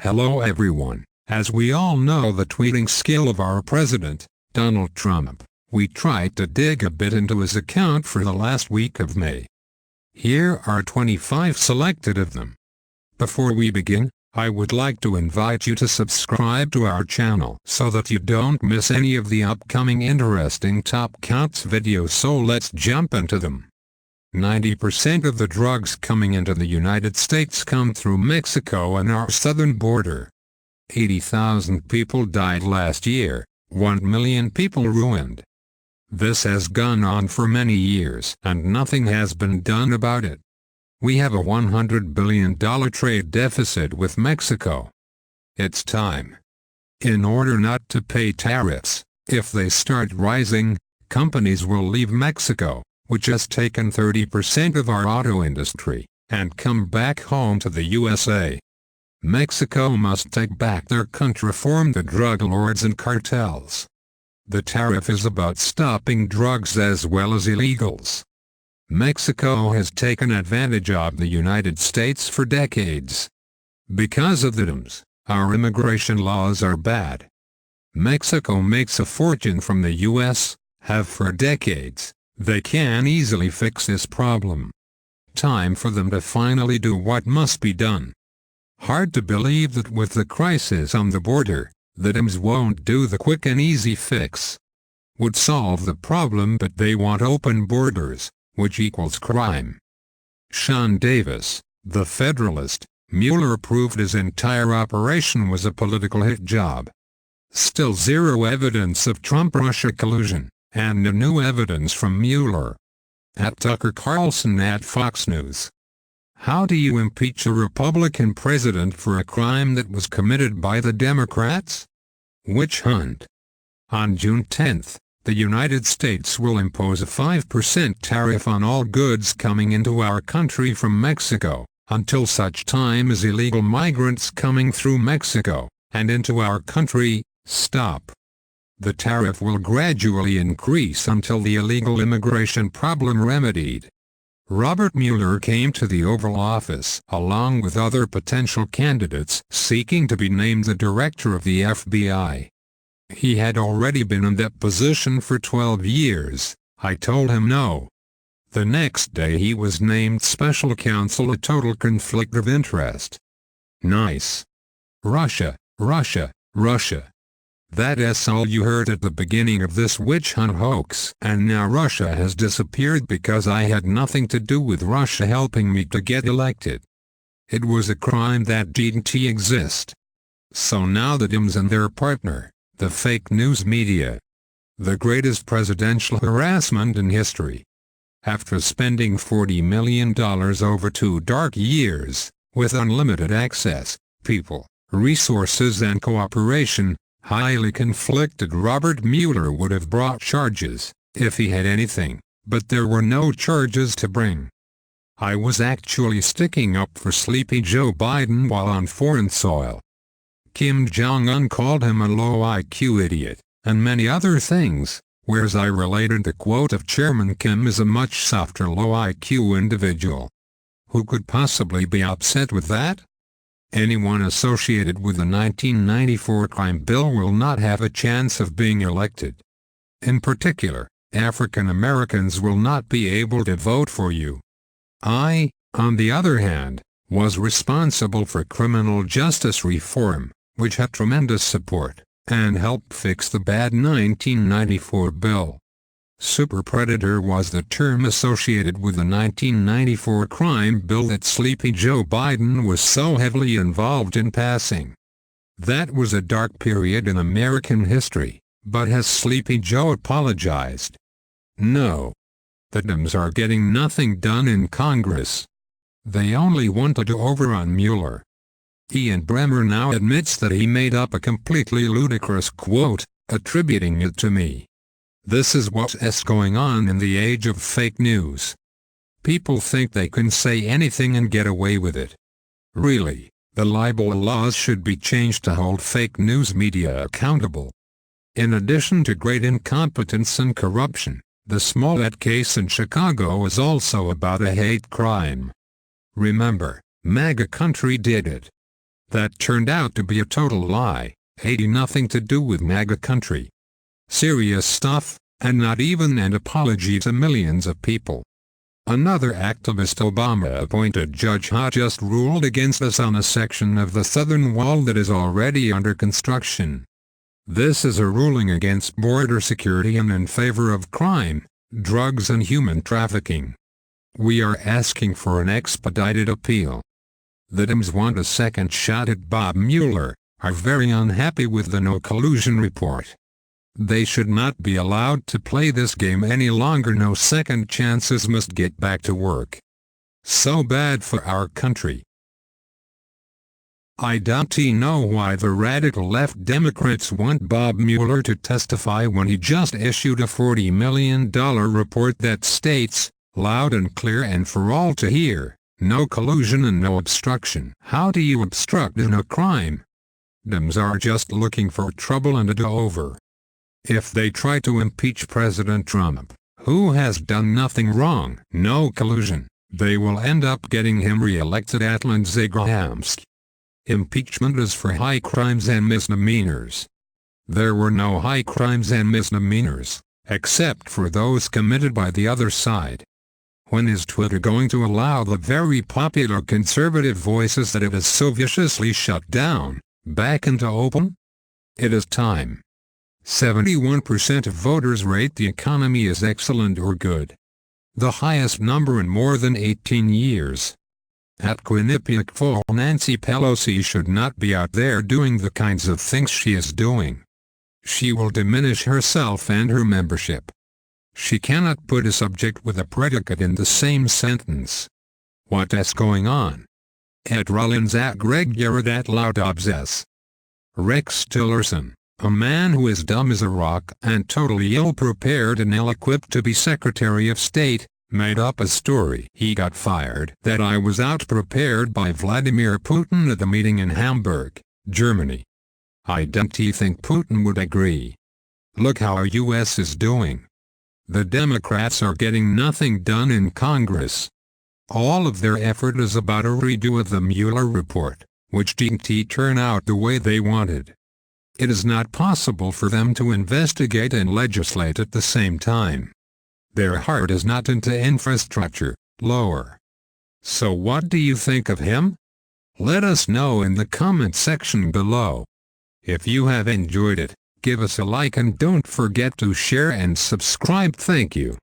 Hello everyone. As we all know the tweeting skill of our president, Donald Trump, we tried to dig a bit into his account for the last week of May. Here are 25 selected of them. Before we begin, I would like to invite you to subscribe to our channel so that you don't miss any of the upcoming interesting top counts videos, so let's jump into them. 90% of the drugs coming into the United States come through Mexico and our southern border. 80,000 people died last year, 1 million people ruined. This has gone on for many years and nothing has been done about it. We have a $100 billion trade deficit with Mexico. It's time. In order not to pay tariffs, if they start rising, companies will leave Mexico, which has taken 30% of our auto industry, and come back home to the USA. Mexico must take back their country, reform the drug lords and cartels. The tariff is about stopping drugs as well as illegals. Mexico has taken advantage of the United States for decades. Because of the dems, our immigration laws are bad. Mexico makes a fortune from the US, have for decades. They can easily fix this problem. Time for them to finally do what must be done. Hard to believe that with the crisis on the border, the dems won't do the quick and easy fix. Would solve the problem, but they want open borders, which equals crime. Sean Davis, the Federalist, Mueller proved his entire operation was a political hit job. Still zero evidence of Trump-Russia collusion, and no new evidence from Mueller. At Tucker Carlson at Fox News. How do you impeach a Republican president for a crime that was committed by the Democrats? Witch hunt. On June 10, the United States will impose a 5% tariff on all goods coming into our country from Mexico, until such time as illegal migrants coming through Mexico and into our country stop. The tariff will gradually increase until the illegal immigration problem remedied. Robert Mueller came to the Oval Office along with other potential candidates seeking to be named the director of the FBI. He had already been in that position for 12 years. I told him no. The next day he was named special counsel, a total conflict of interest. Nice. Russia, Russia, Russia. That's all you heard at the beginning of this witch hunt hoax, and now Russia has disappeared because I had nothing to do with Russia helping me to get elected. It was a crime that didn't exist. So now the dems and their partner, the fake news media. The greatest presidential harassment in history. After spending $40 million over 2 dark years, with unlimited access, people, resources and cooperation, highly conflicted Robert Mueller would have brought charges, if he had anything, but there were no charges to bring. I was actually sticking up for sleepy Joe Biden while on foreign soil. Kim Jong-un called him a low IQ idiot, and many other things, whereas I related the quote of Chairman Kim as a much softer low IQ individual. Who could possibly be upset with that? Anyone associated with the 1994 crime bill will not have a chance of being elected. In particular, African Americans will not be able to vote for you. I, on the other hand, was responsible for criminal justice reform, which had tremendous support, and helped fix the bad 1994 bill. Super predator was the term associated with the 1994 crime bill that sleepy Joe Biden was so heavily involved in passing. That was a dark period in American history, but has Sleepy Joe apologized? No. The dems are getting nothing done in Congress. They only want to do over on Mueller. Ian Bremmer now admits that he made up a completely ludicrous quote, attributing it to me. This is what's going on in the age of fake news. People think they can say anything and get away with it. Really, the libel laws should be changed to hold fake news media accountable. In addition to great incompetence and corruption, the Smollett case in Chicago is also about a hate crime. Remember, MAGA country did it. That turned out to be a total lie, had nothing to do with MAGA country. Serious stuff, and not even an apology to millions of people. Another activist Obama-appointed judge has just ruled against us on a section of the southern wall that is already under construction. This is a ruling against border security and in favor of crime, drugs and human trafficking. We are asking for an expedited appeal. The Dems want a second shot at Bob Mueller, are very unhappy with the no collusion report. They should not be allowed to play this game any longer. No second chances, must get back to work. So bad for our country. I don't know why the radical left Democrats want Bob Mueller to testify when he just issued a $40 million report that states, loud and clear and for all to hear, no collusion and no obstruction. How do you obstruct in a crime? Dems are just looking for trouble and a do-over. If they try to impeach President Trump, who has done nothing wrong, no collusion, they will end up getting him re-elected at Lindsey Graham's. Impeachment is for high crimes and misdemeanors. There were no high crimes and misdemeanors, except for those committed by the other side. When is Twitter going to allow the very popular conservative voices that it has so viciously shut down, back into open? It is time. 71% of voters rate the economy as excellent or good. The highest number in more than 18 years. At Quinnipiac Full, Nancy Pelosi should not be out there doing the kinds of things she is doing. She will diminish herself and her membership. She cannot put a subject with a predicate in the same sentence. What is going on? At Rollins at Greg Garrett at Loudobs. Rex Tillerson, a man who is dumb as a rock and totally ill-prepared and ill-equipped to be Secretary of State, made up a story he got fired that I was out-prepared by Vladimir Putin at the meeting in Hamburg, Germany. I don't think Putin would agree. Look how our U.S. is doing. The Democrats are getting nothing done in Congress. All of their effort is about a redo of the Mueller report, which didn't turn out the way they wanted. It is not possible for them to investigate and legislate at the same time. Their heart is not into infrastructure, lower. So what do you think of him? Let us know in the comment section below. If you have enjoyed it, give us a like and don't forget to share and subscribe. Thank you.